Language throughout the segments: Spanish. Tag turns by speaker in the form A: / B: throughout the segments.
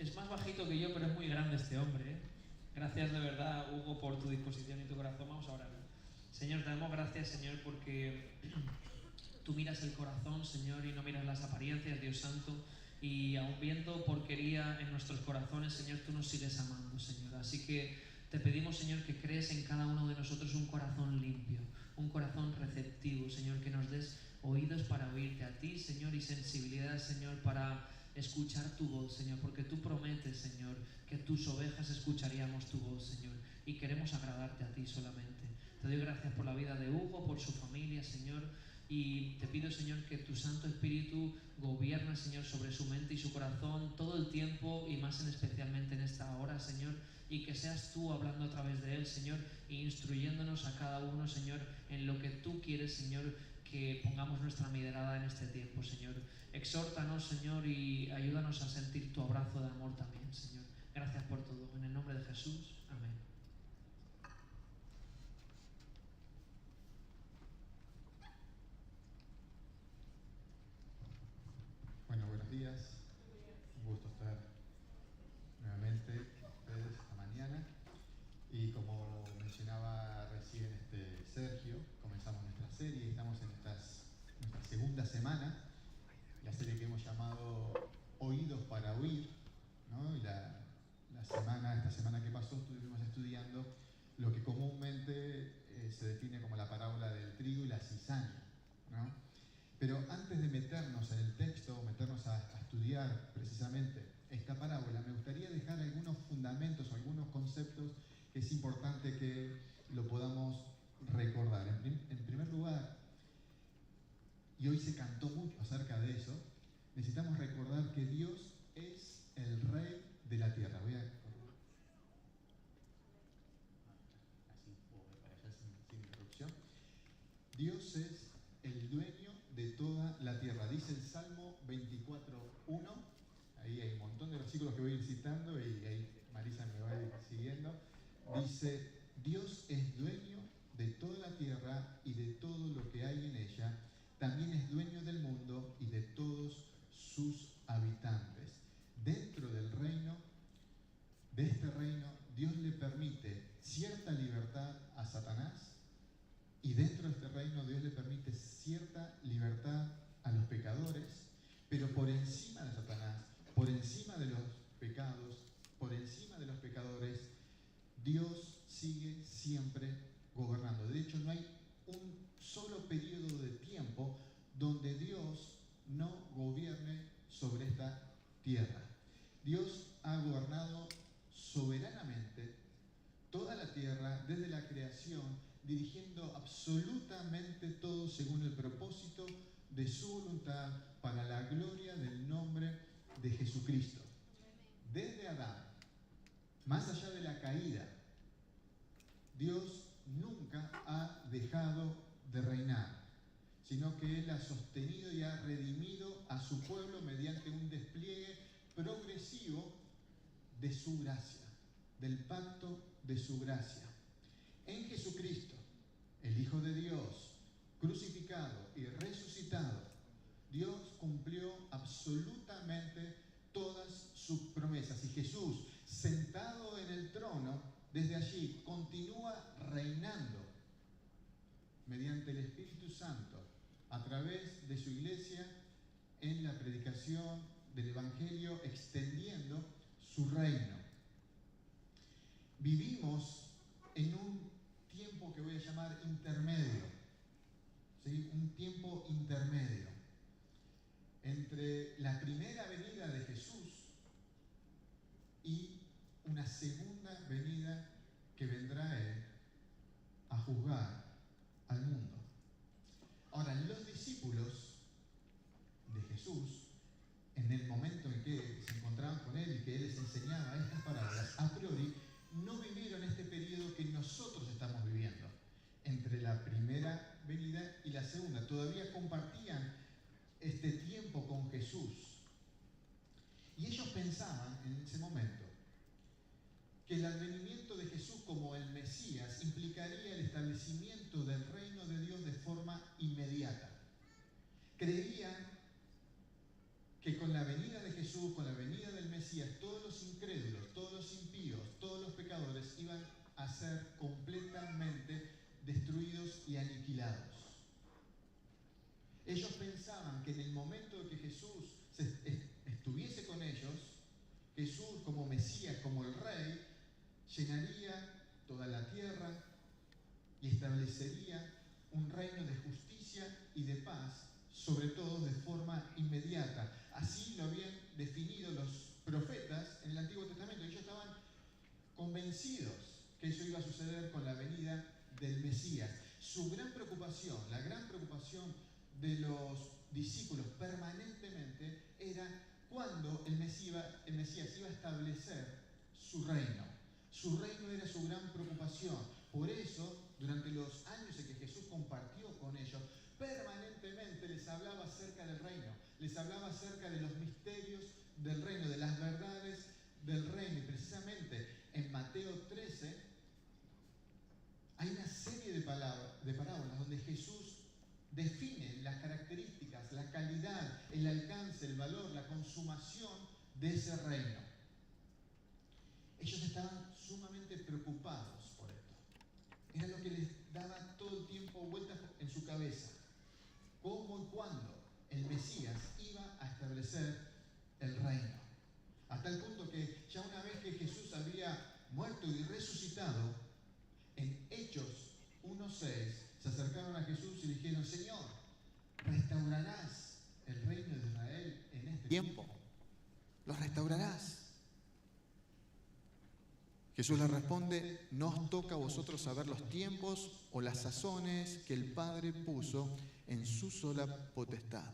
A: Es más bajito que yo, pero es muy grande este hombre, ¿eh? Gracias de verdad, Hugo, por tu disposición y tu corazón. Vamos a orar. Señor, te damos gracias, Señor, porque tú miras el corazón, Señor, y no miras las apariencias, Dios Santo. Y aun viendo porquería en nuestros corazones, Señor, tú nos sigues amando, Señor. Así que te pedimos, Señor, que crees en cada uno de nosotros un corazón limpio, un corazón receptivo, Señor, que nos des oídos para oírte a ti, Señor, y sensibilidad, Señor, para escuchar tu voz, Señor, porque tú prometes, Señor, que tus ovejas escucharíamos tu voz, Señor, y queremos agradarte a ti solamente. Te doy gracias por la vida de Hugo, por su familia, Señor, y te pido, Señor, que tu Santo Espíritu gobierne, Señor, sobre su mente y su corazón todo el tiempo y más especialmente en esta hora, Señor, y que seas tú hablando a través de él, Señor, e instruyéndonos a cada uno, Señor, en lo que tú quieres, Señor, que pongamos nuestra mirada en este tiempo, Señor. Exhórtanos, Señor, y ayúdanos a sentir tu abrazo de amor también, Señor. Gracias por todo. En el nombre de Jesús. Amén.
B: Bueno, buenos días. Un gusto estar nuevamente con ustedes esta mañana. Y como mencionaba recién Sergio, comenzamos nuestra serie, estamos en nuestra segunda semana, la serie que hemos llamado Oídos para Oír, ¿no? Y esta semana que pasó estuvimos estudiando lo que comúnmente se define como la parábola del trigo y la cizaña, ¿no? Pero antes de meternos en el texto, meternos a estudiar precisamente esta parábola, me gustaría dejar algunos fundamentos o algunos conceptos que es importante que lo podamos recordar. En primer lugar, y hoy se cantó mucho acerca de eso, necesitamos recordar que Dios es el Rey de la tierra. Voy a así puedo ver para allá sin interrupción. Dios es el dueño de toda la tierra. Dice el Salmo 24:1. Ahí hay un montón de versículos que voy a ir citando y ahí Marisa me va a ir siguiendo. Dice, Dios es dueño de toda la tierra y de todo lo que hay en ella. También es dueño del mundo y de todos sus habitantes. Dentro del reino, de este reino, Dios le permite cierta libertad a Satanás. Y dentro de este reino Dios le permite cierta libertad a los pecadores, pero por encima de Satanás, por encima de los pecados, por encima de los pecadores, Dios sigue siempre gobernando. De hecho, no hay un solo periodo de tiempo donde Dios no gobierne sobre esta tierra. Dios ha gobernado soberanamente toda la tierra desde la creación, dirigiendo absolutamente todo según el propósito de su voluntad para la gloria del nombre de Jesucristo. Desde Adán, más allá de la caída, Dios nunca ha dejado de reinar, sino que Él ha sostenido y ha redimido a su pueblo mediante un despliegue progresivo de su gracia, del pacto de su gracia. En Jesucristo, el Hijo de Dios, crucificado y resucitado, Dios cumplió absolutamente todas sus promesas. Y Jesús, sentado en el trono, desde allí continúa reinando mediante el Espíritu Santo a través de su iglesia en la predicación del Evangelio, extendiendo su reino. Vivimos en un tiempo que voy a llamar intermedio, ¿sí? Un tiempo intermedio entre la primera venida de Jesús y una segunda venida que vendrá Él a juzgar al mundo. Ahora, los discípulos de Jesús, en el momento en que se encontraban con Él y que Él les enseñaba estas palabras, a priori no vivieron este periodo que nosotros estamos viviendo, entre la primera venida y la segunda. Todavía compartían este tiempo con Jesús. Y ellos pensaban en ese momento que el advenimiento de Jesús como el Mesías implicaría el establecimiento del reino de Dios de forma inmediata. Creían que con la venida de Jesús, con la venida del Mesías, todos los incrédulos, todos los impíos, todos los pecadores iban a ser completamente destruidos y aniquilados. Ellos pensaban que en el momento de que Jesús estuviese con ellos, Jesús como Mesías, como el Rey, llenaría toda la tierra y establecería un reino de justicia y de paz, sobre todo de forma inmediata. Así lo habían definido los profetas en el Antiguo Testamento. Ellos estaban convencidos que eso iba a suceder con la venida del Mesías. Su gran preocupación, la gran preocupación de los discípulos permanentemente era cuándo el Mesías iba a establecer su reino. Su reino era su gran preocupación. Por eso, durante los años en que Jesús compartió con ellos, permanentemente les hablaba acerca del reino, les hablaba acerca de los misterios del reino, de las verdades del reino. Y precisamente en Mateo 13 hay una serie de parábolas donde Jesús define las características, la calidad, el alcance, el valor, la consumación de ese reino. Ellos estaban sumamente preocupados por esto. Era lo que les daba todo el tiempo vueltas en su cabeza. ¿Cómo y cuándo el Mesías iba a establecer el reino? A tal punto que ya una vez que Jesús había muerto y resucitado, en Hechos 1:6 se acercaron a Jesús y dijeron: Señor, ¿restaurarás el reino de Israel en este tiempo? ¿Lo restaurarás? Jesús les responde: no os toca a vosotros saber los tiempos o las sazones que el Padre puso en su sola potestad.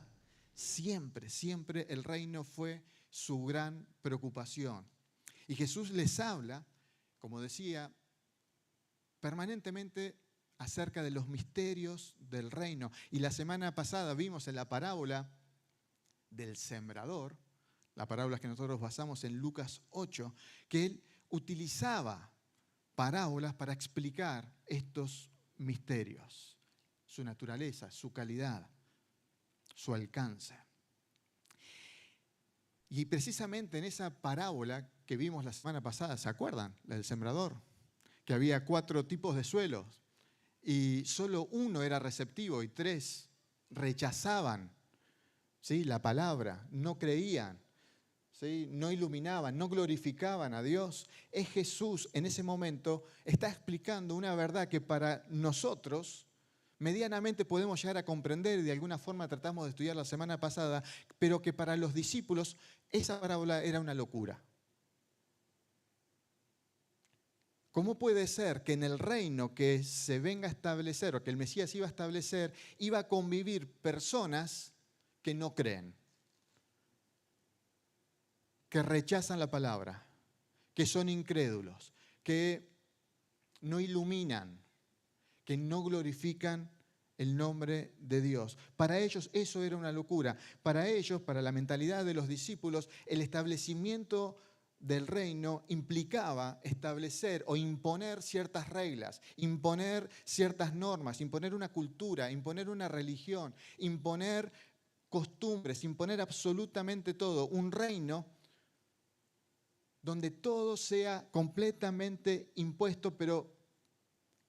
B: Siempre, siempre el reino fue su gran preocupación. Y Jesús les habla, como decía, permanentemente acerca de los misterios del reino. Y la semana pasada vimos en la parábola del sembrador, la parábola que nosotros basamos en Lucas 8, que él utilizaba parábolas para explicar estos misterios, su naturaleza, su calidad, su alcance. Y precisamente en esa parábola que vimos la semana pasada, ¿se acuerdan? La del sembrador, que había 4 tipos de suelos y solo uno era receptivo y 3 rechazaban, ¿sí?, la palabra, no creían, ¿sí?, no iluminaban, no glorificaban a Dios. Es Jesús en ese momento está explicando una verdad que para nosotros medianamente podemos llegar a comprender y de alguna forma tratamos de estudiar la semana pasada, pero que para los discípulos esa parábola era una locura. ¿Cómo puede ser que en el reino que se venga a establecer o que el Mesías iba a establecer, iba a convivir personas que no creen, que rechazan la palabra, que son incrédulos, que no iluminan, que no glorifican el nombre de Dios? Para ellos eso era una locura. Para ellos, para la mentalidad de los discípulos, el establecimiento del reino implicaba establecer o imponer ciertas reglas, imponer ciertas normas, imponer una cultura, imponer una religión, imponer costumbres, imponer absolutamente todo. Un reino donde todo sea completamente impuesto, pero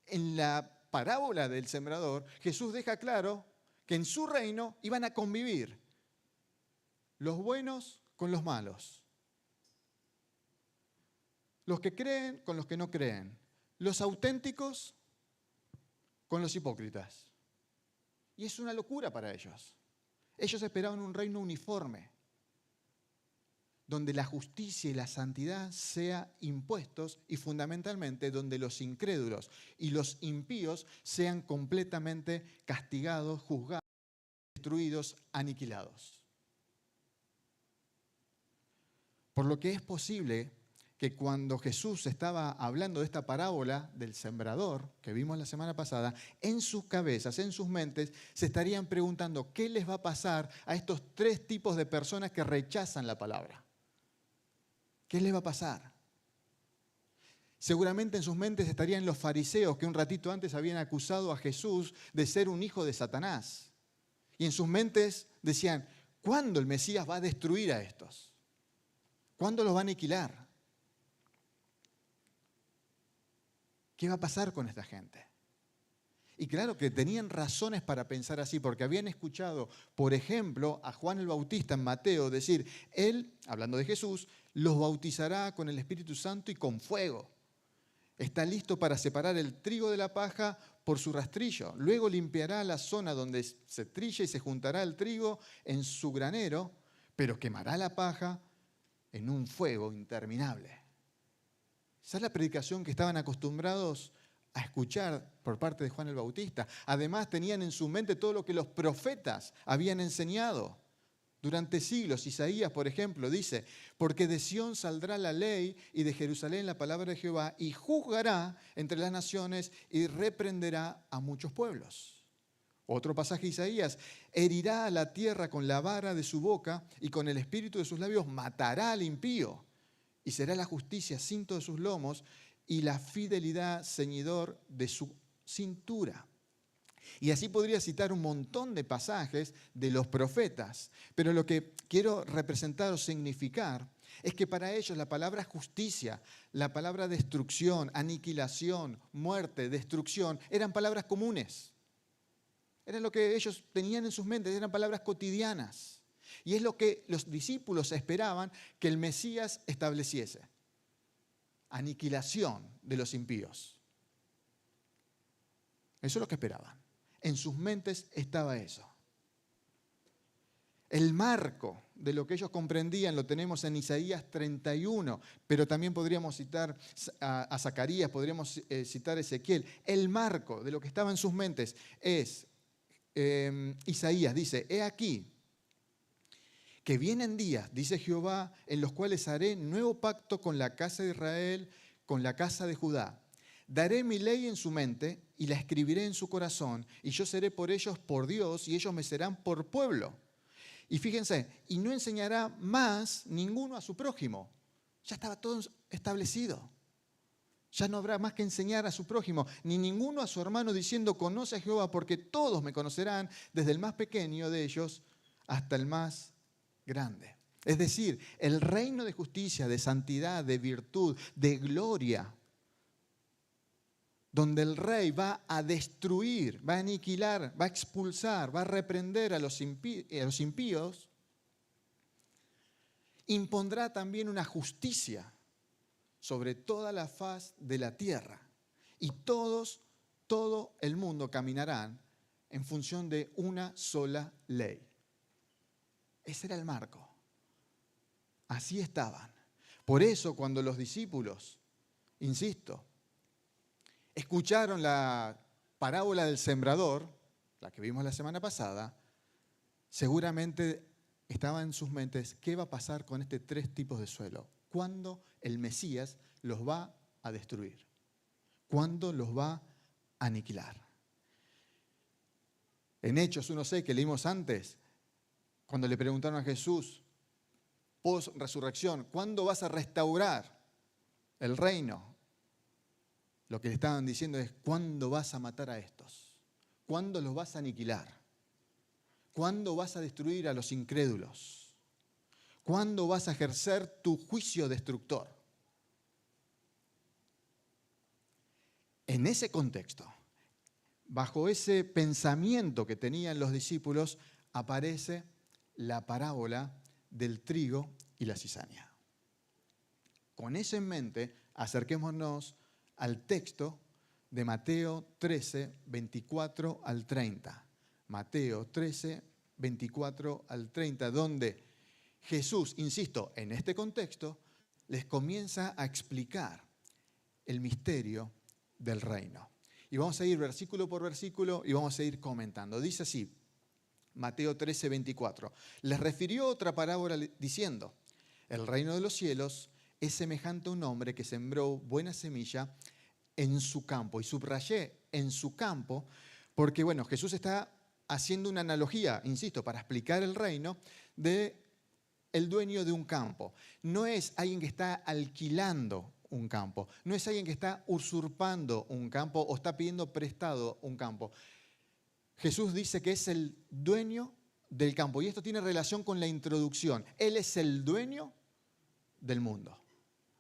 B: en la parábola del sembrador, Jesús deja claro que en su reino iban a convivir los buenos con los malos, los que creen con los que no creen, los auténticos con los hipócritas. Y es una locura para ellos. Ellos esperaban un reino uniforme, donde la justicia y la santidad sean impuestos y fundamentalmente donde los incrédulos y los impíos sean completamente castigados, juzgados, destruidos, aniquilados. Por lo que es posible que cuando Jesús estaba hablando de esta parábola del sembrador que vimos la semana pasada, en sus cabezas, en sus mentes, se estarían preguntando qué les va a pasar a estos 3 tipos de personas que rechazan la palabra. ¿Qué les va a pasar? Seguramente en sus mentes estarían los fariseos que un ratito antes habían acusado a Jesús de ser un hijo de Satanás. Y en sus mentes decían: ¿Cuándo el Mesías va a destruir a estos? ¿Cuándo los va a aniquilar? ¿Qué va a pasar con esta gente? Y claro que tenían razones para pensar así, porque habían escuchado, por ejemplo, a Juan el Bautista en Mateo decir, él, hablando de Jesús, los bautizará con el Espíritu Santo y con fuego. Está listo para separar el trigo de la paja por su rastrillo. Luego limpiará la zona donde se trilla y se juntará el trigo en su granero, pero quemará la paja en un fuego interminable. Esa es la predicación que estaban acostumbrados a escuchar por parte de Juan el Bautista. Además, tenían en su mente todo lo que los profetas habían enseñado durante siglos. Isaías, por ejemplo, dice, porque de Sión saldrá la ley y de Jerusalén la palabra de Jehová, y juzgará entre las naciones y reprenderá a muchos pueblos. Otro pasaje de Isaías, herirá a la tierra con la vara de su boca y con el espíritu de sus labios matará al impío. Y será la justicia cinto de sus lomos y la fidelidad ceñidor de su cintura. Y así podría citar un montón de pasajes de los profetas. Pero lo que quiero representar o significar es que para ellos la palabra justicia, la palabra destrucción, aniquilación, muerte, destrucción, eran palabras comunes. Era lo que ellos tenían en sus mentes, eran palabras cotidianas. Y es lo que los discípulos esperaban que el Mesías estableciese. Aniquilación de los impíos. Eso es lo que esperaban. En sus mentes estaba eso. El marco de lo que ellos comprendían lo tenemos en Isaías 31, pero también podríamos citar a Zacarías, podríamos citar a Ezequiel. El marco de lo que estaba en sus mentes es, Isaías dice, he aquí, que vienen días, dice Jehová, en los cuales haré nuevo pacto con la casa de Israel, con la casa de Judá. Daré mi ley en su mente y la escribiré en su corazón, y yo seré por ellos por Dios, y ellos me serán por pueblo. Y fíjense, y no enseñará más ninguno a su prójimo. Ya estaba todo establecido. Ya no habrá más que enseñar a su prójimo, ni ninguno a su hermano diciendo, conoce a Jehová, porque todos me conocerán, desde el más pequeño de ellos hasta el más grande. Es decir, el reino de justicia, de santidad, de virtud, de gloria, donde el rey va a destruir, va a aniquilar, va a expulsar, va a reprender a los impíos, impondrá también una justicia sobre toda la faz de la tierra. Y todo el mundo caminarán en función de una sola ley. Ese era el marco. Así estaban. Por eso cuando los discípulos, insisto, escucharon la parábola del sembrador, la que vimos la semana pasada, seguramente estaba en sus mentes, ¿qué va a pasar con estos tres tipos de suelo? ¿Cuándo el Mesías los va a destruir? ¿Cuándo los va a aniquilar? En Hechos 1:6 que leímos antes, cuando le preguntaron a Jesús, post-resurrección, ¿cuándo vas a restaurar el reino? Lo que le estaban diciendo es, ¿cuándo vas a matar a estos? ¿Cuándo los vas a aniquilar? ¿Cuándo vas a destruir a los incrédulos? ¿Cuándo vas a ejercer tu juicio destructor? En ese contexto, bajo ese pensamiento que tenían los discípulos, aparece la parábola del trigo y la cizaña. Con eso en mente, acerquémonos al texto de Mateo 13, 24 al 30. Mateo 13, 24 al 30, donde Jesús, insisto, en este contexto, les comienza a explicar el misterio del reino. Y vamos a ir versículo por versículo y vamos a ir comentando. Dice así, Mateo 13, 24. Les refirió otra parábola diciendo, el reino de los cielos es semejante a un hombre que sembró buena semilla en su campo. Y subrayé en su campo porque, bueno, Jesús está haciendo una analogía, insisto, para explicar el reino de el dueño de un campo. No es alguien que está alquilando un campo, no es alguien que está usurpando un campo o está pidiendo prestado un campo. Jesús dice que es el dueño del campo. Y esto tiene relación con la introducción. Él es el dueño del mundo.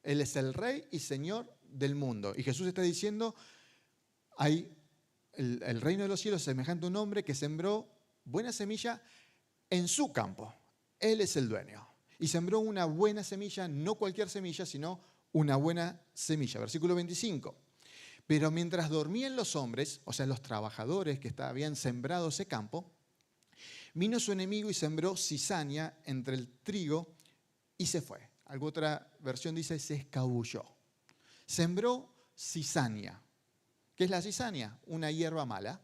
B: Él es el rey y señor del mundo. Y Jesús está diciendo, hay el reino de los cielos semejante a un hombre que sembró buena semilla en su campo. Él es el dueño. Y sembró una buena semilla, no cualquier semilla, sino una buena semilla. Versículo 25. Pero mientras dormían los hombres, o sea, los trabajadores que habían sembrado ese campo, vino su enemigo y sembró cizaña entre el trigo y se fue. Alguna otra versión dice se escabulló. Sembró cizaña. ¿Qué es la cizaña? Una hierba mala.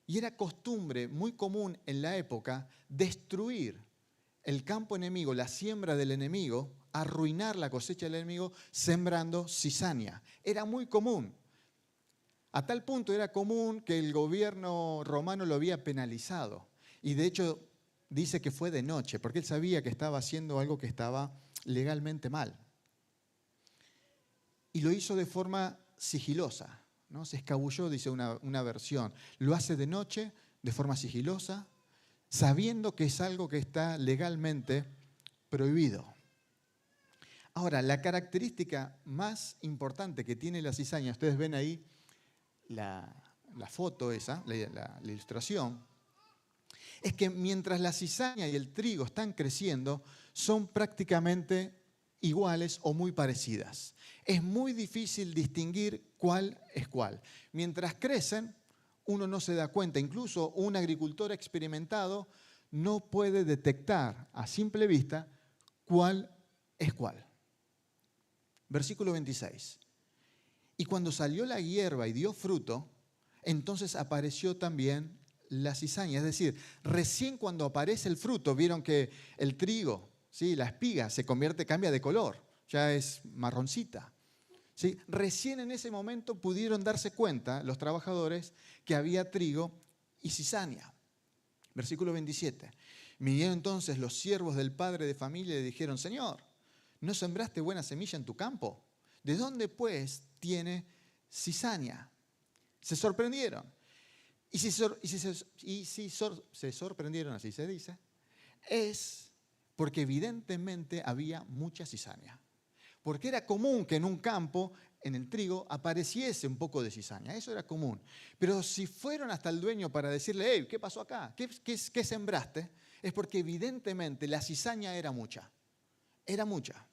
B: Y era costumbre muy común en la época destruir el campo enemigo, la siembra del enemigo, arruinar la cosecha del enemigo sembrando cizaña. Era muy común. A tal punto era común que el gobierno romano lo había penalizado. Y de hecho dice que fue de noche, porque él sabía que estaba haciendo algo que estaba legalmente mal. Y lo hizo de forma sigilosa, ¿no? Se escabulló, dice una versión. Lo hace de noche, de forma sigilosa, sabiendo que es algo que está legalmente prohibido. Ahora, la característica más importante que tiene la cizaña, ustedes ven ahí la foto esa, la ilustración, es que mientras la cizaña y el trigo están creciendo, son prácticamente iguales o muy parecidas. Es muy difícil distinguir cuál es cuál. Mientras crecen, uno no se da cuenta. Incluso un agricultor experimentado no puede detectar a simple vista cuál es cuál. Versículo 26. Y cuando salió la hierba y dio fruto, entonces apareció también la cizaña. Es decir, recién cuando aparece el fruto, vieron que el trigo, ¿sí? La espiga cambia de color, ya es marroncita. ¿Sí? Recién en ese momento pudieron darse cuenta los trabajadores que había trigo y cizaña. Versículo 27. Vinieron entonces los siervos del padre de familia y le dijeron, Señor, ¿no sembraste buena semilla en tu campo? ¿De dónde pues tiene cizaña? Se sorprendieron. Y si se sorprendieron, así se dice, es porque evidentemente había mucha cizaña. Porque era común que en un campo, en el trigo, apareciese un poco de cizaña. Eso era común. Pero si fueron hasta el dueño para decirle, hey, ¿qué pasó acá? ¿Qué sembraste? Es porque evidentemente la cizaña era mucha. Era mucha.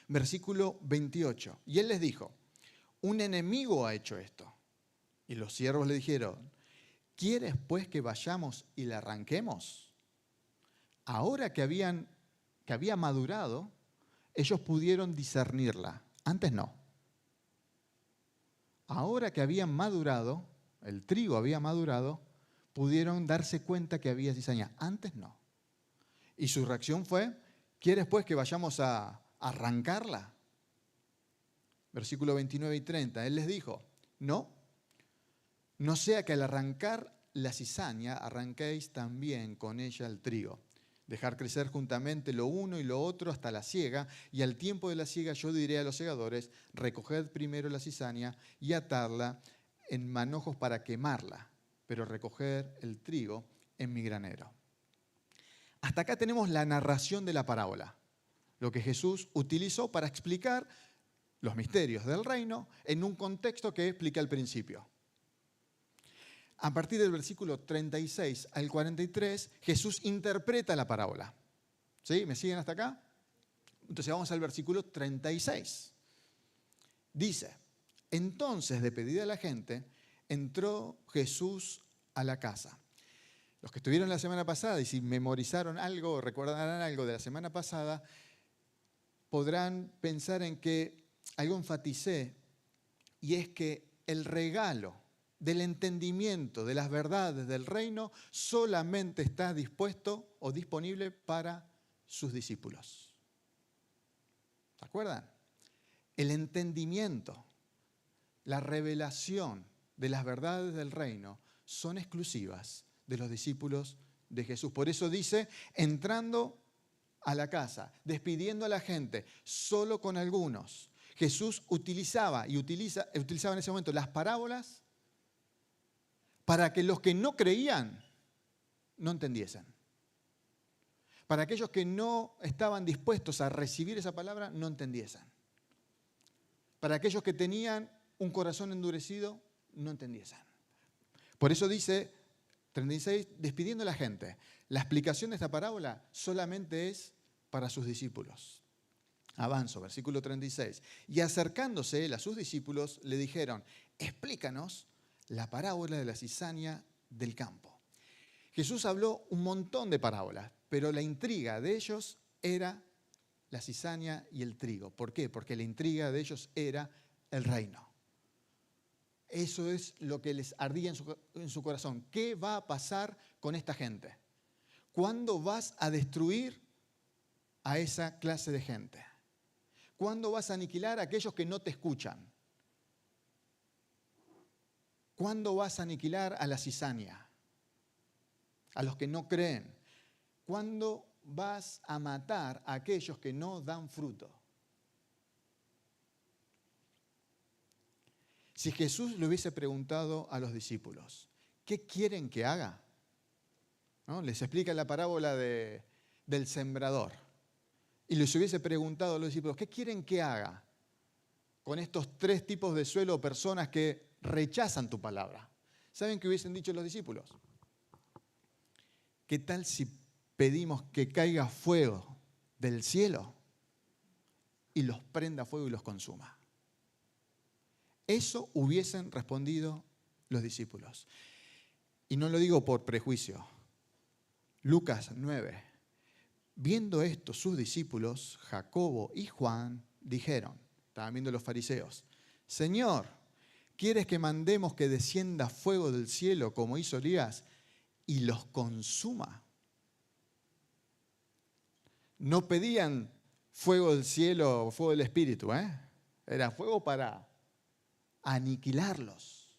B: Versículo 28. Y él les dijo, un enemigo ha hecho esto. Y los siervos le dijeron, ¿quieres pues que vayamos y la arranquemos? Ahora que había madurado, ellos pudieron discernirla. Antes no. Ahora que habían madurado, el trigo había madurado, pudieron darse cuenta que había cizaña. Antes no. Y su reacción fue, ¿quieres pues que vayamos a arrancarla? Versículo 29 y 30. Él les dijo, no sea que al arrancar la cizaña arranquéis también con ella el trigo. Dejar crecer juntamente lo uno y lo otro hasta la siega, y al tiempo de la siega yo diré a los segadores, recoged primero la cizaña y atadla en manojos para quemarla, pero recoged el trigo en mi granero. Hasta acá tenemos la narración de la parábola, lo que Jesús utilizó para explicar los misterios del reino en un contexto que expliqué al principio. A partir del versículo 36 al 43, Jesús interpreta la parábola. ¿Sí? ¿Me siguen hasta acá? Entonces vamos al versículo 36. Dice, entonces de pedida a la gente, entró Jesús a la casa. Los que estuvieron la semana pasada y si memorizaron algo o recordarán algo de la semana pasada, podrán pensar en que algo enfaticé, y es que el regalo del entendimiento de las verdades del reino solamente está dispuesto o disponible para sus discípulos. ¿Se acuerdan? El entendimiento, la revelación de las verdades del reino son exclusivas de los discípulos de Jesús. Por eso dice, entrando a la casa, despidiendo a la gente, solo con algunos. Jesús utilizaba en ese momento las parábolas para que los que no creían
C: no entendiesen. Para aquellos que no estaban dispuestos a recibir esa palabra, no entendiesen. Para aquellos que tenían un corazón endurecido, no entendiesen. Por eso dice 36, despidiendo a la gente, la explicación de esta parábola solamente es para sus discípulos. Avanzo, versículo 36. Y acercándose él a sus discípulos, le dijeron, explícanos la parábola de la cizaña del campo. Jesús habló un montón de parábolas, pero la intriga de ellos era la cizaña y el trigo. ¿Por qué? Porque la intriga de ellos era el reino. Eso es lo que les ardía en su corazón. ¿Qué va a pasar con esta gente? ¿Cuándo vas a destruir a esa clase de gente? ¿Cuándo vas a aniquilar a aquellos que no te escuchan? ¿Cuándo vas a aniquilar a la cizaña? A los que no creen. ¿Cuándo vas a matar a aquellos que no dan fruto? Si Jesús le hubiese preguntado a los discípulos, ¿qué quieren que haga? ¿No? Les explica la parábola del sembrador. Y les hubiese preguntado a los discípulos, ¿qué quieren que haga con estos 3 tipos de suelo o personas que rechazan tu palabra? ¿Saben qué hubiesen dicho los discípulos? ¿Qué tal si pedimos que caiga fuego del cielo y los prenda fuego y los consuma? Eso hubiesen respondido los discípulos. Y no lo digo por prejuicio. Lucas 9. Viendo esto, sus discípulos, Jacobo y Juan, dijeron, estaban viendo los fariseos, Señor, ¿quieres que mandemos que descienda fuego del cielo como hizo Elías y los consuma? No pedían fuego del cielo o fuego del Espíritu, Era fuego para aniquilarlos,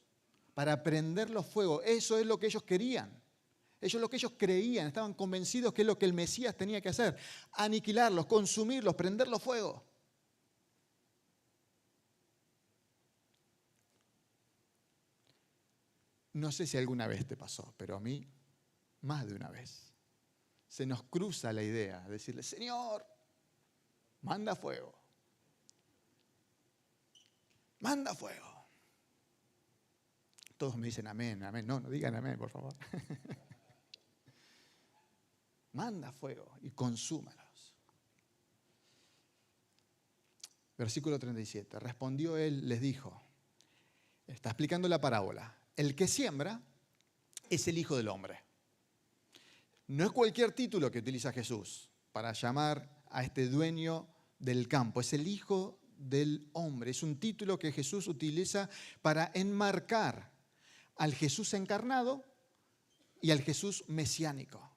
C: para prenderlos fuego. Eso es lo que ellos querían. Eso es lo que ellos creían, estaban convencidos que es lo que el Mesías tenía que hacer. Aniquilarlos, consumirlos, prenderlos fuego. No sé si alguna vez te pasó, pero a mí más de una vez. Se nos cruza la idea de decirle, Señor, manda fuego. Manda fuego. Todos me dicen amén, amén. No digan amén, por favor. Manda fuego y consúmalos. Versículo 37. Respondió él, les dijo, está explicando la parábola, el que siembra es el Hijo del Hombre. No es cualquier título que utiliza Jesús para llamar a este dueño del campo, es el Hijo del Hombre. Es un título que Jesús utiliza para enmarcar al Jesús encarnado y al Jesús mesiánico.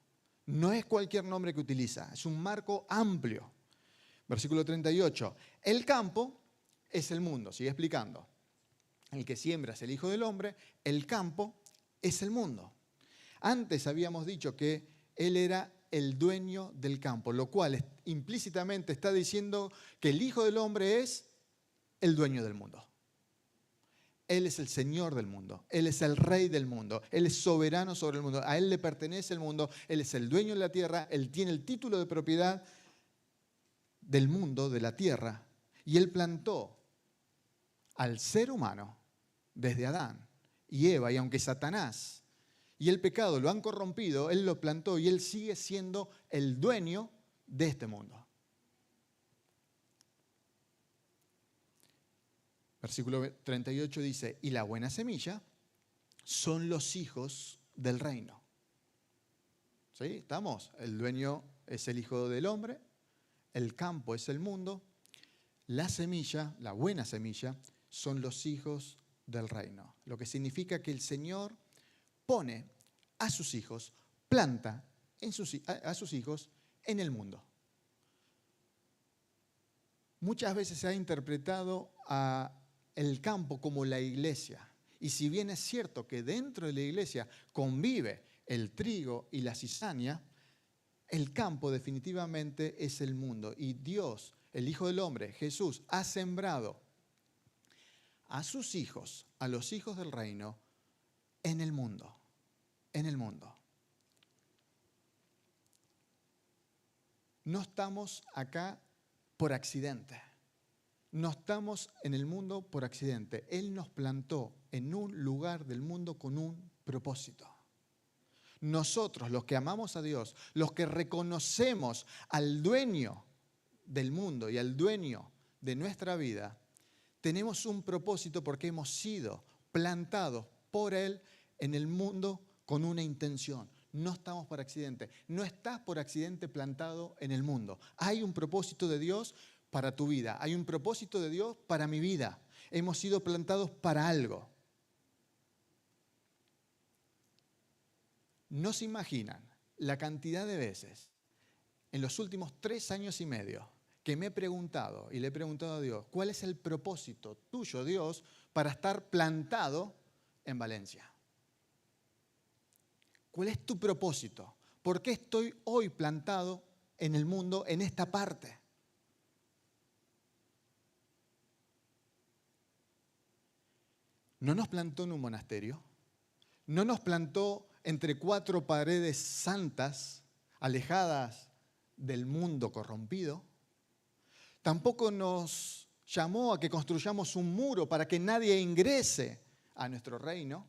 C: No es cualquier nombre que utiliza, es un marco amplio. Versículo 38. El campo es el mundo, sigue explicando. El que siembra es el Hijo del Hombre, el campo es el mundo. Antes habíamos dicho que Él era el dueño del campo, lo cual implícitamente está diciendo que el Hijo del Hombre es el dueño del mundo. Él es el Señor del mundo, Él es el Rey del mundo, Él es soberano sobre el mundo, a Él le pertenece el mundo, Él es el dueño de la tierra, Él tiene el título de propiedad del mundo, de la tierra, y Él plantó al ser humano desde Adán y Eva, y aunque Satanás y el pecado lo han corrompido, Él lo plantó y Él sigue siendo el dueño de este mundo. Versículo 38 dice, y la buena semilla son los hijos del reino. ¿Sí? ¿Estamos? El dueño es el Hijo del Hombre, el campo es el mundo, la semilla, la buena semilla, son los hijos del reino. Lo que significa que el Señor pone a sus hijos, planta a sus hijos en el mundo. Muchas veces se ha interpretado el campo como la iglesia. Y si bien es cierto que dentro de la iglesia convive el trigo y la cizaña, el campo definitivamente es el mundo. Y Dios, el Hijo del Hombre, Jesús, ha sembrado a sus hijos, a los hijos del reino, en el mundo. En el mundo. no estamos acá por accidente. No estamos en el mundo por accidente. Él nos plantó en un lugar del mundo con un propósito. Nosotros, los que amamos a Dios, los que reconocemos al dueño del mundo y al dueño de nuestra vida, tenemos un propósito porque hemos sido plantados por Él en el mundo con una intención. No estamos por accidente. No estás por accidente plantado en el mundo. Hay un propósito de Dios para tu vida. Hay un propósito de Dios para mi vida. Hemos sido plantados para algo. No se imaginan la cantidad de veces en los últimos 3 años y medio que me he preguntado y le he preguntado a Dios, ¿cuál es el propósito tuyo, Dios, para estar plantado en Valencia? ¿Cuál es tu propósito? ¿Por qué estoy hoy plantado en el mundo, en esta parte? No nos plantó en un monasterio, no nos plantó entre 4 paredes santas, alejadas del mundo corrompido. Tampoco nos llamó a que construyamos un muro para que nadie ingrese a nuestro reino,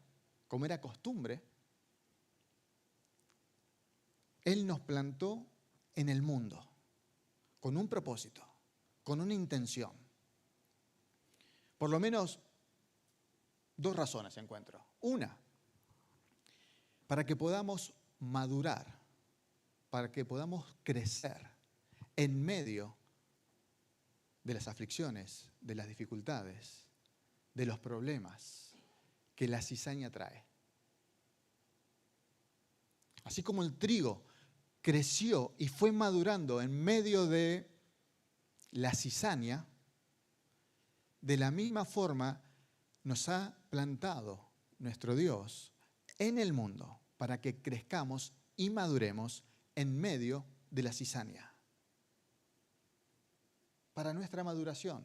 C: como era costumbre. Él nos plantó en el mundo, con un propósito, con una intención. Por lo menos 2 razones encuentro. Una, para que podamos madurar, para que podamos crecer en medio de las aflicciones, de las dificultades, de los problemas que la cizaña trae. Así como el trigo creció y fue madurando en medio de la cizaña, de la misma forma nos ha plantado nuestro Dios en el mundo para que crezcamos y maduremos en medio de la cizaña. Para nuestra maduración.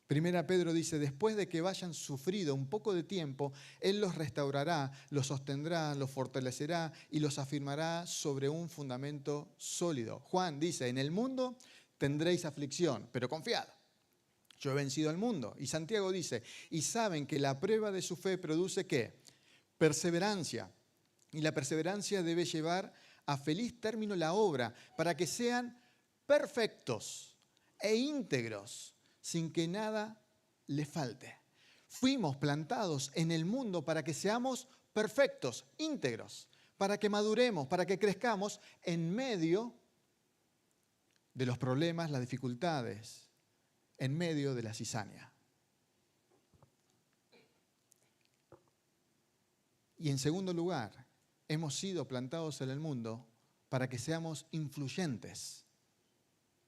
C: Primera Pedro dice, después de que hayan sufrido un poco de tiempo, Él los restaurará, los sostendrá, los fortalecerá y los afirmará sobre un fundamento sólido. Juan dice, en el mundo tendréis aflicción, pero confiad, yo he vencido al mundo. Y Santiago dice, y saben que la prueba de su fe produce ¿qué? Perseverancia. Y la perseverancia debe llevar a feliz término la obra, para que sean perfectos e íntegros, sin que nada les falte. Fuimos plantados en el mundo para que seamos perfectos, íntegros, para que maduremos, para que crezcamos en medio de los problemas, las dificultades, en medio de la cizaña. Y en segundo lugar, hemos sido plantados en el mundo para que seamos influyentes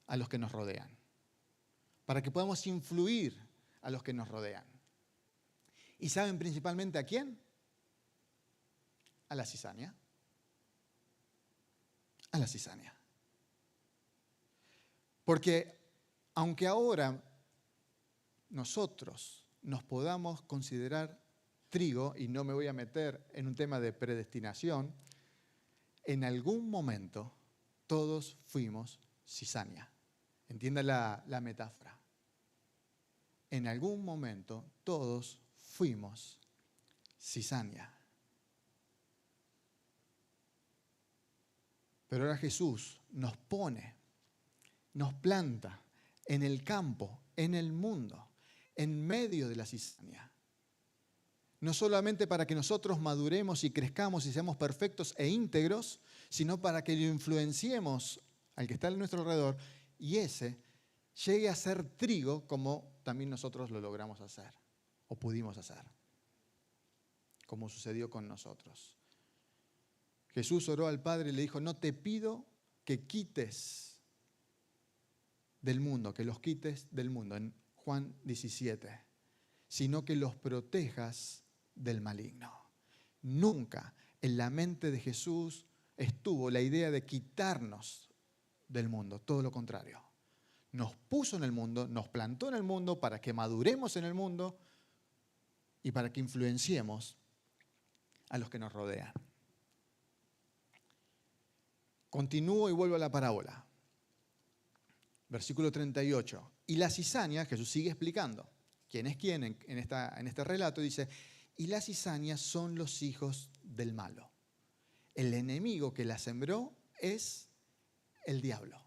C: a los que nos rodean, para que podamos influir a los que nos rodean. ¿Y saben principalmente a quién? A la cizaña. A la cizaña. Porque aunque ahora nosotros nos podamos considerar trigo, y no me voy a meter en un tema de predestinación, en algún momento todos fuimos cizaña. Entienda la metáfora. En algún momento todos fuimos cizaña. Pero ahora Jesús nos pone, nos planta en el campo, en el mundo, en medio de la cizaña. No solamente para que nosotros maduremos y crezcamos y seamos perfectos e íntegros, sino para que lo influenciemos al que está a nuestro alrededor y ese llegue a ser trigo como también nosotros lo logramos hacer o pudimos hacer, como sucedió con nosotros. Jesús oró al Padre y le dijo, no te pido que quites del mundo, que los quites del mundo, en Juan 17, sino que los protejas del maligno. Nunca en la mente de Jesús estuvo la idea de quitarnos del mundo, todo lo contrario. Nos puso en el mundo, nos plantó en el mundo para que maduremos en el mundo y para que influenciemos a los que nos rodean. Continúo y vuelvo a la parábola. Versículo 38. Y la cizaña, Jesús sigue explicando quién es quién en este relato, dice, y las cizañas son los hijos del malo. El enemigo que la sembró es el diablo.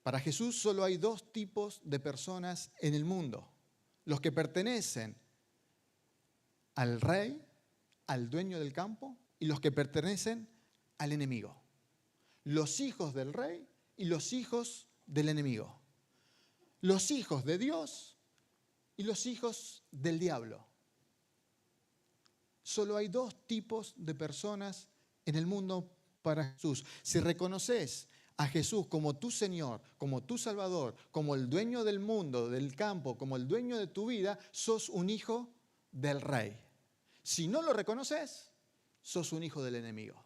C: Para Jesús solo hay dos tipos de personas en el mundo. Los que pertenecen al rey, al dueño del campo, y los que pertenecen al enemigo. Los hijos del rey y los hijos del enemigo. Los hijos de Dios y los hijos del diablo. Solo hay dos tipos de personas en el mundo para Jesús. Si reconoces a Jesús como tu Señor, como tu Salvador, como el dueño del mundo, del campo, como el dueño de tu vida, sos un hijo del Rey. Si no lo reconoces, sos un hijo del enemigo.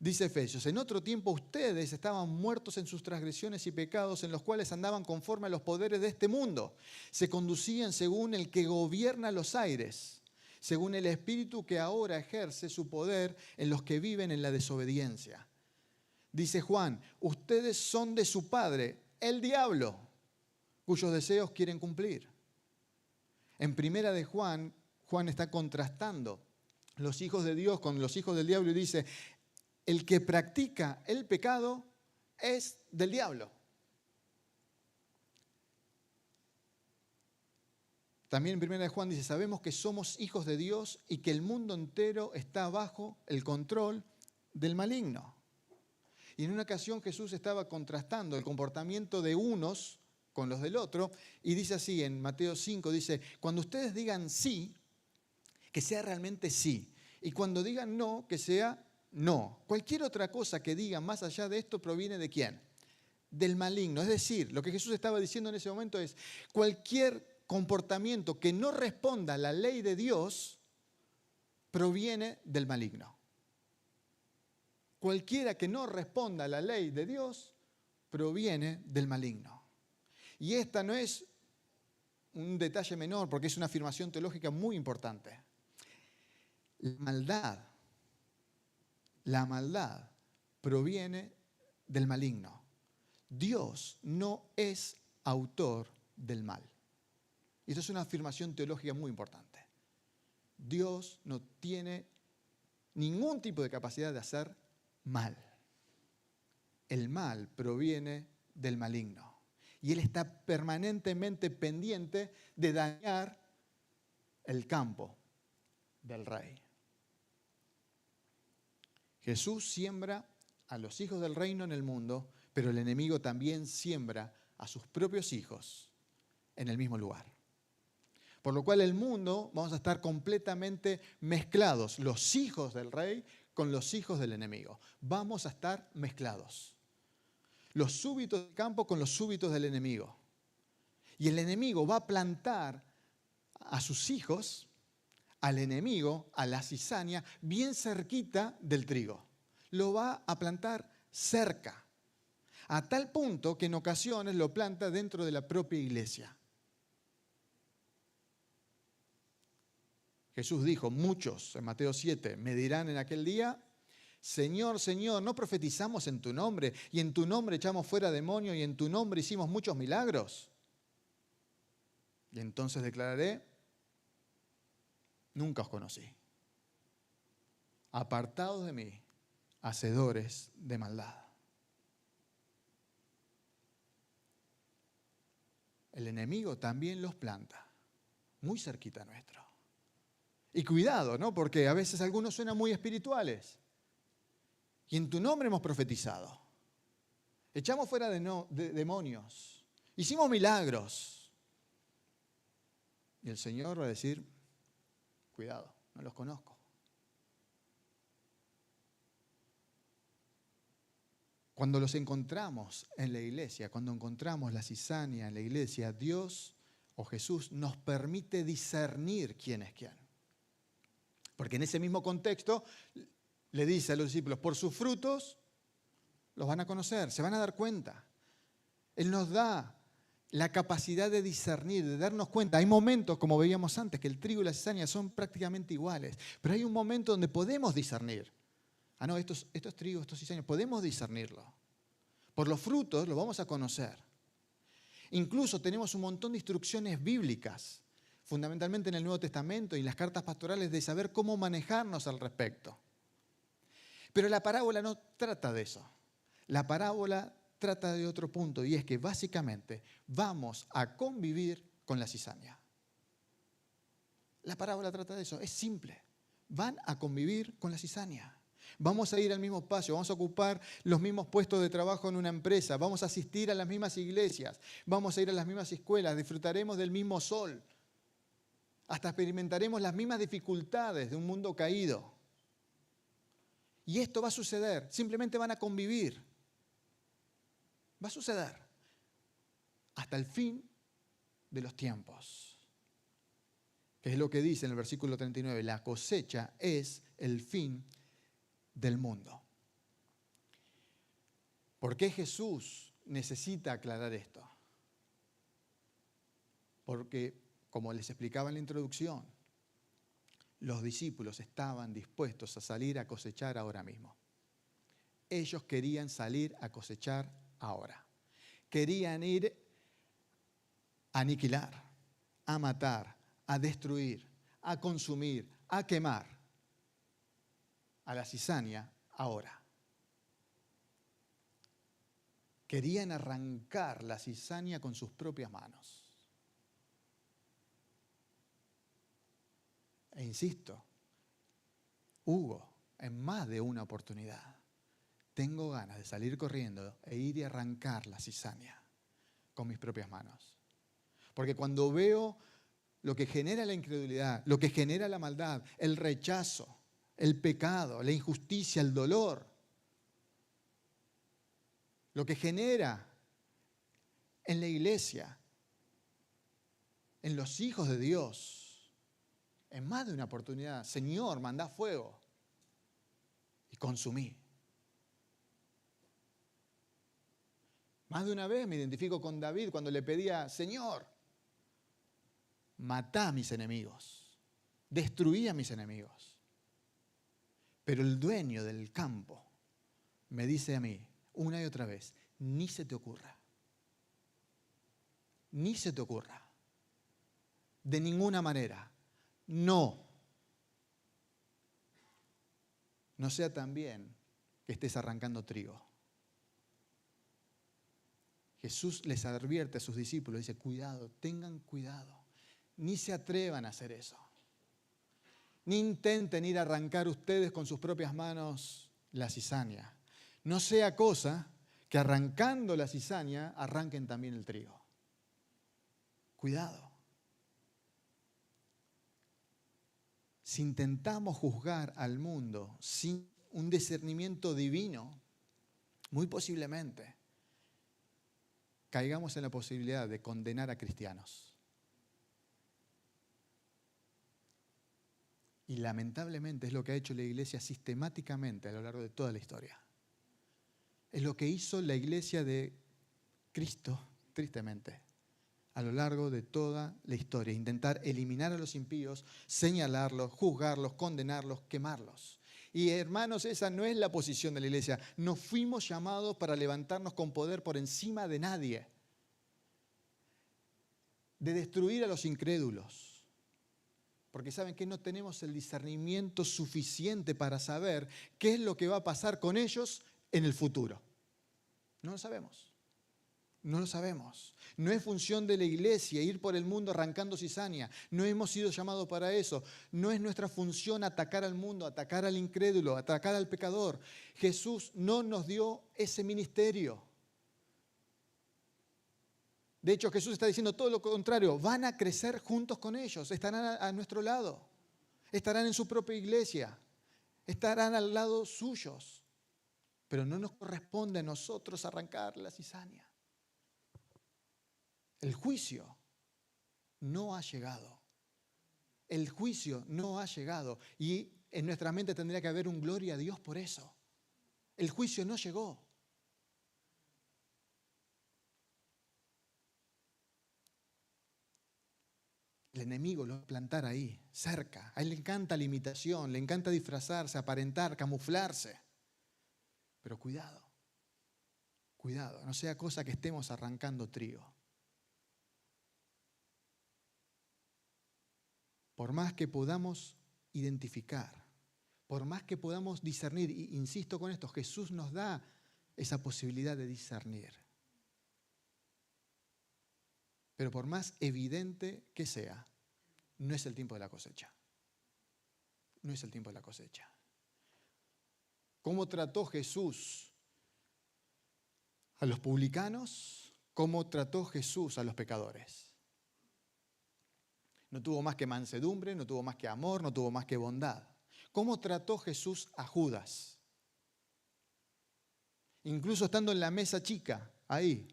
C: Dice Efesios, en otro tiempo ustedes estaban muertos en sus transgresiones y pecados en los cuales andaban conforme a los poderes de este mundo. Se conducían según el que gobierna los aires, según el espíritu que ahora ejerce su poder en los que viven en la desobediencia. Dice Juan, ustedes son de su padre, el diablo, cuyos deseos quieren cumplir. En primera de Juan, Juan está contrastando los hijos de Dios con los hijos del diablo y dice, el que practica el pecado es del diablo. También en primera de Juan dice, sabemos que somos hijos de Dios y que el mundo entero está bajo el control del maligno. Y en una ocasión Jesús estaba contrastando el comportamiento de unos con los del otro y dice así en Mateo 5, dice, cuando ustedes digan sí, que sea realmente sí. Y cuando digan no, que sea no. Cualquier otra cosa que digan más allá de esto proviene ¿de quién? Del maligno. Es decir, lo que Jesús estaba diciendo en ese momento es, cualquier comportamiento que no responda a la ley de Dios proviene del maligno. Cualquiera que no responda a la ley de Dios proviene del maligno. Y esta no es un detalle menor porque es una afirmación teológica muy importante. La maldad proviene del maligno. Dios no es autor del mal. Y esto es una afirmación teológica muy importante. Dios no tiene ningún tipo de capacidad de hacer mal. El mal proviene del maligno. Y Él está permanentemente pendiente de dañar el campo del rey. Jesús siembra a los hijos del reino en el mundo, pero el enemigo también siembra a sus propios hijos en el mismo lugar. Por lo cual el mundo vamos a estar completamente mezclados, los hijos del rey con los hijos del enemigo. Vamos a estar mezclados. Los súbitos del campo con los súbitos del enemigo. Y el enemigo va a plantar a sus hijos, al enemigo, a la cizaña, bien cerquita del trigo. Lo va a plantar cerca, a tal punto que en ocasiones lo planta dentro de la propia iglesia. Jesús dijo, muchos, en Mateo 7, me dirán en aquel día, Señor, Señor, ¿no profetizamos en tu nombre? Y en tu nombre echamos fuera demonios y en tu nombre hicimos muchos milagros. Y entonces declararé, nunca os conocí. Apartados de mí, hacedores de maldad. El enemigo también los planta, muy cerquita nuestro. Y cuidado, ¿no? Porque a veces algunos suenan muy espirituales. Y en tu nombre hemos profetizado. Echamos fuera de demonios. Hicimos milagros. Y el Señor va a decir, cuidado, no los conozco. Cuando los encontramos en la iglesia, cuando encontramos la cizaña en la iglesia, Dios o Jesús nos permite discernir quién es quién. Porque en ese mismo contexto le dice a los discípulos, por sus frutos los van a conocer, se van a dar cuenta. Él nos da la capacidad de discernir, de darnos cuenta. Hay momentos, como veíamos antes, que el trigo y la cizaña son prácticamente iguales, pero hay un momento donde podemos discernir. Ah, no, esto es trigo, esto es cizaña. Podemos discernirlo. Por los frutos lo vamos a conocer. Incluso tenemos un montón de instrucciones bíblicas, fundamentalmente en el Nuevo Testamento y en las cartas pastorales, de saber cómo manejarnos al respecto. Pero la parábola no trata de eso. La parábola trata de otro punto, y es que básicamente vamos a convivir con la cizaña. La parábola trata de eso, es simple. Van a convivir con la cizaña. Vamos a ir al mismo espacio, vamos a ocupar los mismos puestos de trabajo en una empresa, vamos a asistir a las mismas iglesias, vamos a ir a las mismas escuelas, disfrutaremos del mismo sol, hasta experimentaremos las mismas dificultades de un mundo caído. Y esto va a suceder, simplemente van a convivir. Va a suceder hasta el fin de los tiempos. Que es lo que dice en el versículo 39, la cosecha es el fin del mundo. ¿Por qué Jesús necesita aclarar esto? Porque, como les explicaba en la introducción, los discípulos estaban dispuestos a salir a cosechar ahora mismo. Ellos querían salir a cosechar ahora. Querían ir a aniquilar, a matar, a destruir, a consumir, a quemar a la cizaña ahora. Querían arrancar la cizaña con sus propias manos. E insisto, Hugo, en más de una oportunidad, tengo ganas de salir corriendo e ir y arrancar la cizaña con mis propias manos. Porque cuando veo lo que genera la incredulidad, lo que genera la maldad, el rechazo, el pecado, la injusticia, el dolor, lo que genera en la iglesia, en los hijos de Dios, en más de una oportunidad, Señor, mandá fuego y consumí. Más de una vez me identifico con David cuando le pedía, Señor, matá a mis enemigos, destruí a mis enemigos. Pero el dueño del campo me dice a mí, una y otra vez, ni se te ocurra. Ni se te ocurra. De ninguna manera. No. No sea también que estés arrancando trigo. Jesús les advierte a sus discípulos, dice, cuidado, tengan cuidado. Ni se atrevan a hacer eso. Ni intenten ir a arrancar ustedes con sus propias manos la cizaña. No sea cosa que arrancando la cizaña arranquen también el trigo. Cuidado. Si intentamos juzgar al mundo sin un discernimiento divino, muy posiblemente caigamos en la posibilidad de condenar a cristianos. Y lamentablemente es lo que ha hecho la iglesia sistemáticamente a lo largo de toda la historia. Es lo que hizo la iglesia de Cristo, tristemente, a lo largo de toda la historia. Intentar eliminar a los impíos, señalarlos, juzgarlos, condenarlos, quemarlos. Y hermanos, esa no es la posición de la iglesia. No fuimos llamados para levantarnos con poder por encima de nadie. De destruir a los incrédulos. Porque saben que no tenemos el discernimiento suficiente para saber qué es lo que va a pasar con ellos en el futuro. No lo sabemos. No lo sabemos. No es función de la iglesia ir por el mundo arrancando cizaña. No hemos sido llamados para eso. No es nuestra función atacar al mundo, atacar al incrédulo, atacar al pecador. Jesús no nos dio ese ministerio. De hecho, Jesús está diciendo todo lo contrario. Van a crecer juntos con ellos. Estarán a nuestro lado. Estarán en su propia iglesia. Estarán al lado suyos. Pero no nos corresponde a nosotros arrancar la cizaña. El juicio no ha llegado. El juicio no ha llegado. Y en nuestra mente tendría que haber un gloria a Dios por eso. El juicio no llegó. El enemigo lo va a plantar ahí, cerca. A él le encanta la imitación, le encanta disfrazarse, aparentar, camuflarse. Pero cuidado, cuidado, no sea cosa que estemos arrancando trigo. Por más que podamos identificar, por más que podamos discernir, y insisto con esto, Jesús nos da esa posibilidad de discernir. Pero por más evidente que sea, no es el tiempo de la cosecha. No es el tiempo de la cosecha. ¿Cómo trató Jesús a los publicanos? ¿Cómo trató Jesús a los pecadores? No tuvo más que mansedumbre, no tuvo más que amor, no tuvo más que bondad. ¿Cómo trató Jesús a Judas? Incluso estando en la mesa chica, ahí.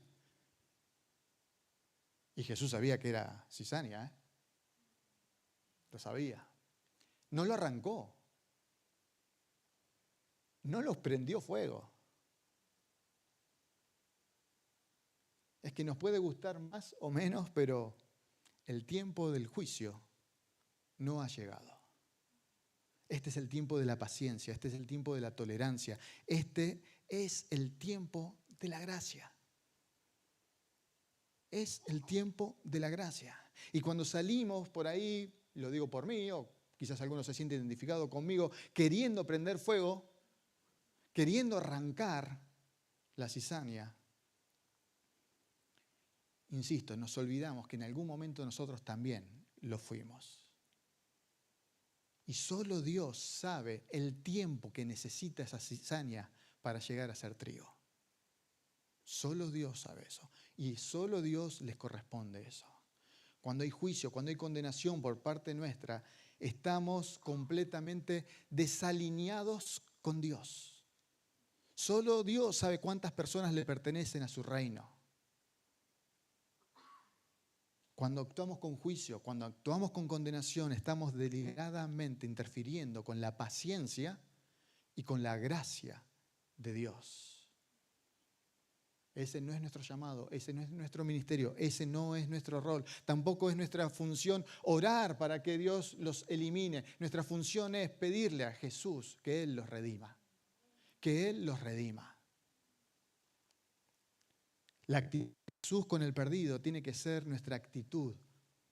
C: Y Jesús sabía que era cizaña, ¿eh? Lo sabía. No lo arrancó. No los prendió fuego. Es que nos puede gustar más o menos, pero el tiempo del juicio no ha llegado. Este es el tiempo de la paciencia, este es el tiempo de la tolerancia, este es el tiempo de la gracia. Es el tiempo de la gracia. Y cuando salimos por ahí, lo digo por mí, o quizás algunos se sienten identificados conmigo, queriendo prender fuego, queriendo arrancar la cizaña, insisto, nos olvidamos que en algún momento nosotros también lo fuimos. Y solo Dios sabe el tiempo que necesita esa cizaña para llegar a ser trigo. Solo Dios sabe eso. Y solo Dios les corresponde eso. Cuando hay juicio, cuando hay condenación por parte nuestra, estamos completamente desalineados con Dios. Solo Dios sabe cuántas personas le pertenecen a su reino. Cuando actuamos con juicio, cuando actuamos con condenación, estamos deliberadamente interfiriendo con la paciencia y con la gracia de Dios. Ese no es nuestro llamado, ese no es nuestro ministerio, ese no es nuestro rol. Tampoco es nuestra función orar para que Dios los elimine. Nuestra función es pedirle a Jesús que Él los redima. Que Él los redima. La actitud de Jesús con el perdido tiene que ser nuestra actitud.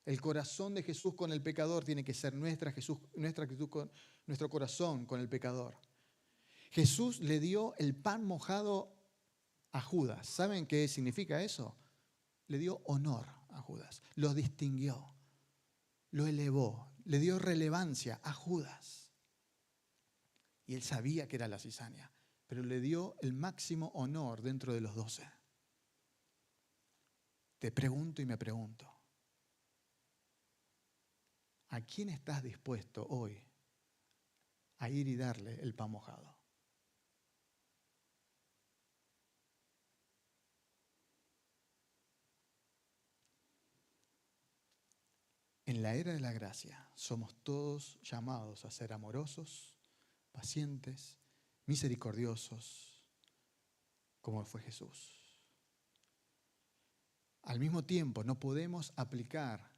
C: El corazón de Jesús con el pecador tiene que ser nuestra actitud con nuestro corazón con el pecador. Jesús le dio el pan mojado a Judas. ¿Saben qué significa eso? Le dio honor a Judas, lo distinguió, lo elevó, le dio relevancia a Judas. Y él sabía que era la cizaña, pero le dio el máximo honor dentro de los 12. Te pregunto y me pregunto, ¿a quién estás dispuesto hoy a ir y darle el pan mojado? En la era de la gracia somos todos llamados a ser amorosos, pacientes, misericordiosos, como fue Jesús. Al mismo tiempo, no podemos aplicar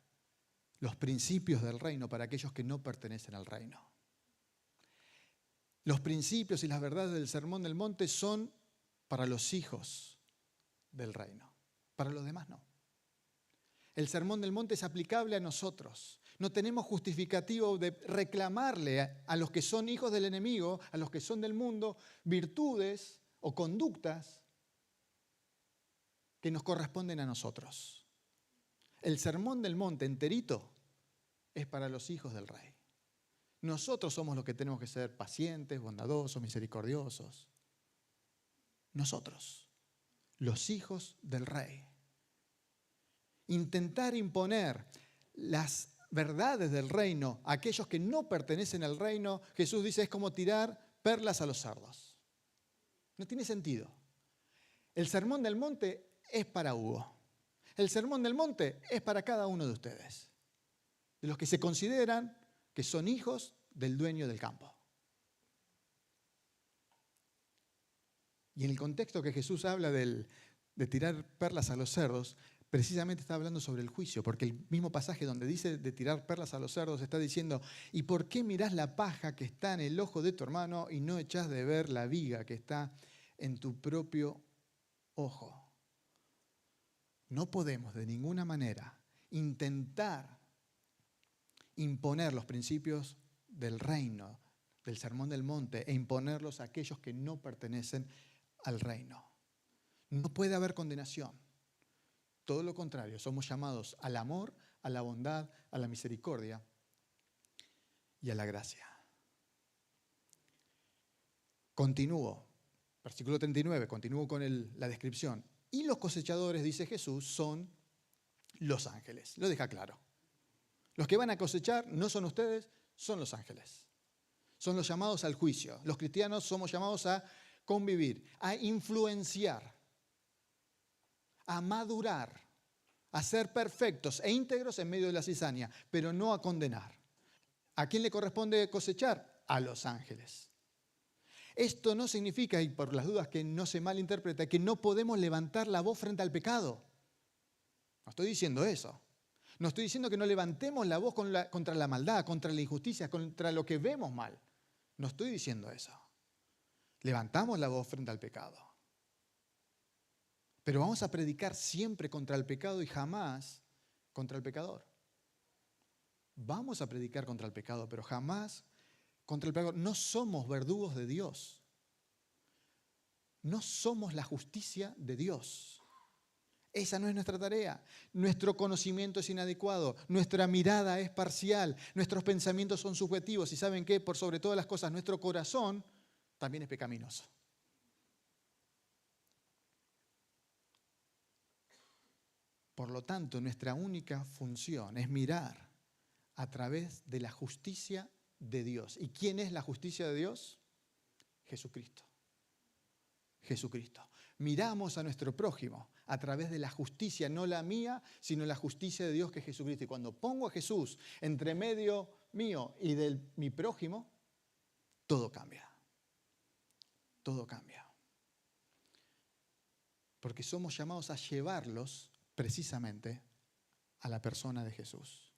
C: los principios del reino para aquellos que no pertenecen al reino. Los principios y las verdades del Sermón del Monte son para los hijos del reino, para los demás no. El Sermón del Monte es aplicable a nosotros. No tenemos justificativo de reclamarle a los que son hijos del enemigo, a los que son del mundo, virtudes o conductas que nos corresponden a nosotros. El Sermón del Monte enterito es para los hijos del Rey. Nosotros somos los que tenemos que ser pacientes, bondadosos, misericordiosos. Nosotros, los hijos del Rey. Intentar imponer las verdades del reino a aquellos que no pertenecen al reino, Jesús dice, es como tirar perlas a los cerdos. No tiene sentido. El Sermón del Monte es para Hugo. El Sermón del Monte es para cada uno de ustedes, de los que se consideran que son hijos del dueño del campo. Y en el contexto que Jesús habla de tirar perlas a los cerdos, precisamente está hablando sobre el juicio, porque el mismo pasaje donde dice de tirar perlas a los cerdos está diciendo, ¿y por qué mirás la paja que está en el ojo de tu hermano y no echás de ver la viga que está en tu propio ojo. No podemos de ninguna manera intentar imponer los principios del reino, del Sermón del Monte, e imponerlos a aquellos que no pertenecen al reino. No puede haber condenación. Todo lo contrario, somos llamados al amor, a la bondad, a la misericordia y a la gracia. Continúo, versículo 39, continúo con la descripción. Y los cosechadores, dice Jesús, son los ángeles. Lo deja claro. Los que van a cosechar no son ustedes, son los ángeles. Son los llamados al juicio. Los cristianos somos llamados a convivir, a influenciar, a madurar, a ser perfectos e íntegros en medio de la cizaña, pero no a condenar. ¿A quién le corresponde cosechar? A los ángeles. Esto no significa, y por las dudas que no se malinterprete, que no podemos levantar la voz frente al pecado. No estoy diciendo eso. No estoy diciendo que no levantemos la voz contra la maldad, contra la injusticia, contra lo que vemos mal. No estoy diciendo eso. Levantamos la voz frente al pecado. Pero vamos a predicar siempre contra el pecado y jamás contra el pecador. Vamos a predicar contra el pecado, pero jamás contra el pecado. No somos verdugos de Dios. No somos la justicia de Dios. Esa no es nuestra tarea. Nuestro conocimiento es inadecuado. Nuestra mirada es parcial. Nuestros pensamientos son subjetivos. Y ¿saben qué? Por sobre todas las cosas, nuestro corazón también es pecaminoso. Por lo tanto, nuestra única función es mirar a través de la justicia de Dios. ¿Y quién es la justicia de Dios? Jesucristo. Jesucristo. Miramos a nuestro prójimo a través de la justicia, no la mía, sino la justicia de Dios, que es Jesucristo. Y cuando pongo a Jesús entre medio mío y de mi prójimo, todo cambia. Todo cambia. Porque somos llamados a llevarlos precisamente a la persona de Jesús.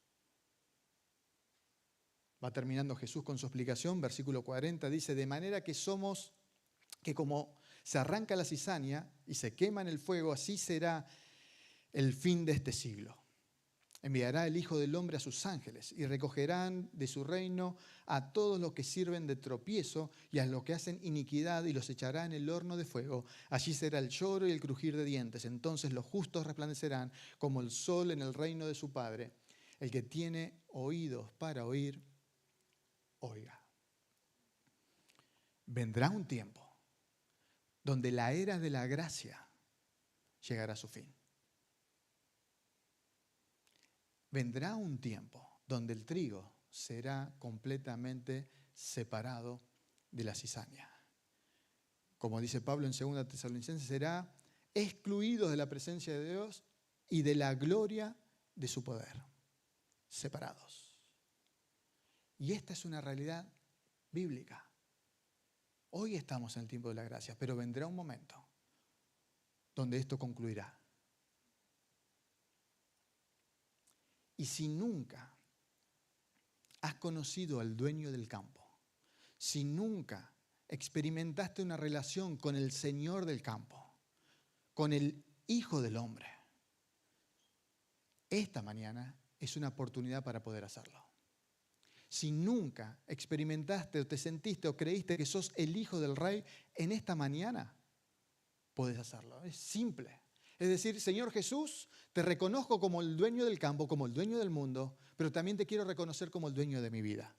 C: Va terminando Jesús con su explicación, versículo 40, dice, de manera que somos, que como se arranca la cizaña y se quema en el fuego, así será el fin de este siglo. Enviará el Hijo del Hombre a sus ángeles y recogerán de su reino a todos los que sirven de tropiezo y a los que hacen iniquidad y los echará en el horno de fuego. Allí será el lloro y el crujir de dientes. Entonces los justos resplandecerán como el sol en el reino de su Padre. El que tiene oídos para oír, oiga. Vendrá un tiempo donde la era de la gracia llegará a su fin. Vendrá un tiempo donde el trigo será completamente separado de la cizaña. Como dice Pablo en 2 Tesalonicenses, será excluido de la presencia de Dios y de la gloria de su poder. Separados. Y esta es una realidad bíblica. Hoy estamos en el tiempo de la gracia, pero vendrá un momento donde esto concluirá. Y si nunca has conocido al dueño del campo, si nunca experimentaste una relación con el Señor del campo, con el Hijo del Hombre, esta mañana es una oportunidad para poder hacerlo. Si nunca experimentaste o te sentiste o creíste que sos el Hijo del Rey, en esta mañana puedes hacerlo. Es simple. Es decir, Señor Jesús, te reconozco como el dueño del campo, como el dueño del mundo, pero también te quiero reconocer como el dueño de mi vida.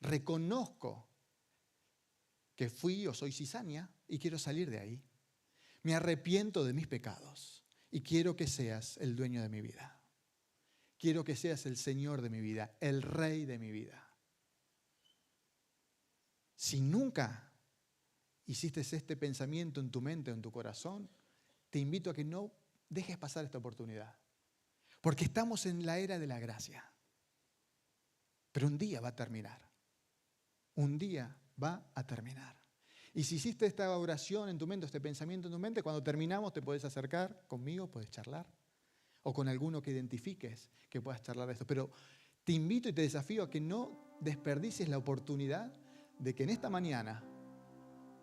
C: Reconozco que fui o soy cizaña y quiero salir de ahí. Me arrepiento de mis pecados y quiero que seas el dueño de mi vida. Quiero que seas el Señor de mi vida, el Rey de mi vida. Si nunca hiciste este pensamiento en tu mente o en tu corazón, te invito a que no dejes pasar esta oportunidad. Porque estamos en la era de la gracia. Pero un día va a terminar. Un día va a terminar. Y si hiciste esta oración en tu mente, este pensamiento en tu mente, cuando terminamos te puedes acercar conmigo, puedes charlar. O con alguno que identifiques que puedas charlar de esto. Pero te invito y te desafío a que no desperdicies la oportunidad de que en esta mañana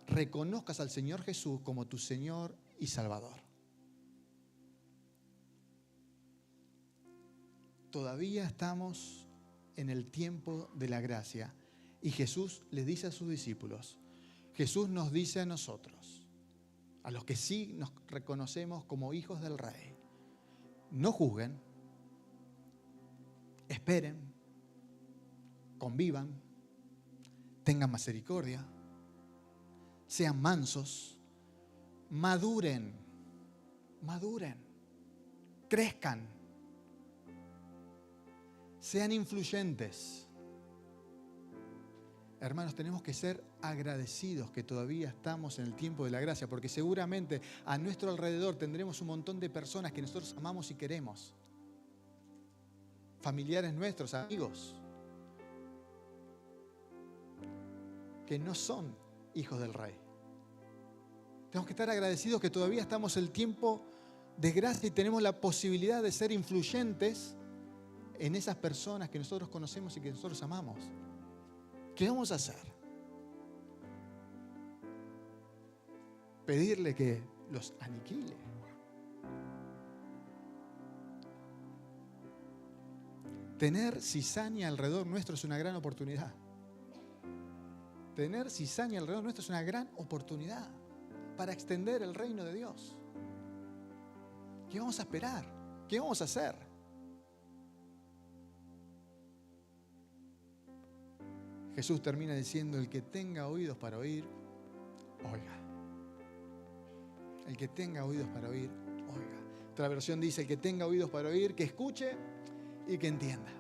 C: reconozcas al Señor Jesús como tu Señor y Salvador. Todavía estamos en el tiempo de la gracia y Jesús les dice a sus discípulos, Jesús nos dice a nosotros, a los que sí nos reconocemos como hijos del Rey, no juzguen, esperen, convivan, tengan misericordia, sean mansos, maduren, crezcan, sean influyentes. Hermanos, tenemos que ser agradecidos que todavía estamos en el tiempo de la gracia, porque seguramente a nuestro alrededor tendremos un montón de personas que nosotros amamos y queremos. Familiares nuestros, amigos, que no son hijos del Rey. Tenemos que estar agradecidos que todavía estamos en el tiempo de gracia y tenemos la posibilidad de ser influyentes en esas personas que nosotros conocemos y que nosotros amamos. ¿Qué vamos a hacer? ¿Pedirle que los aniquile? Tener cizaña alrededor nuestro es una gran oportunidad. Tener cizaña alrededor nuestro es una gran oportunidad para extender el reino de Dios. ¿Qué vamos a esperar? ¿Qué vamos a hacer? Jesús termina diciendo, el que tenga oídos para oír, oiga. El que tenga oídos para oír, oiga. Otra versión dice, el que tenga oídos para oír, que escuche y que entienda.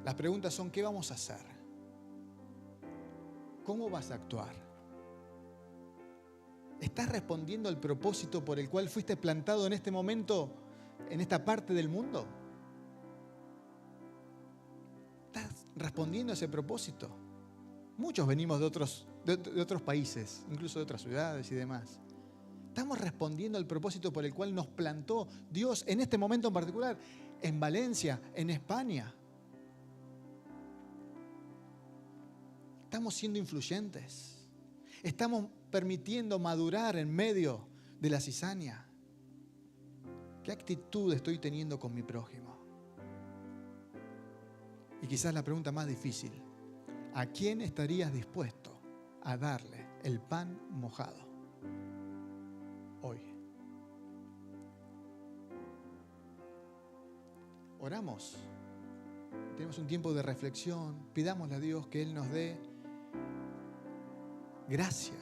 C: Las preguntas son, ¿qué vamos a hacer? ¿Cómo vas a actuar? ¿Estás respondiendo al propósito por el cual fuiste plantado en este momento, en esta parte del mundo? ¿Estás respondiendo a ese propósito? Muchos venimos de otros países, incluso de otras ciudades y demás. ¿Estamos respondiendo al propósito por el cual nos plantó Dios en este momento en particular, en Valencia, en España? ¿Estamos siendo influyentes? ¿Estamos permitiendo madurar en medio de la cizaña? ¿Qué actitud estoy teniendo con mi prójimo? Y quizás la pregunta más difícil, ¿a quién estarías dispuesto a darle el pan mojado hoy? Oramos, tenemos un tiempo de reflexión, pidámosle a Dios que Él nos dé gracia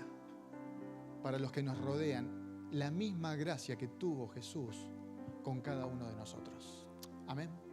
C: para los que nos rodean, la misma gracia que tuvo Jesús con cada uno de nosotros. Amén.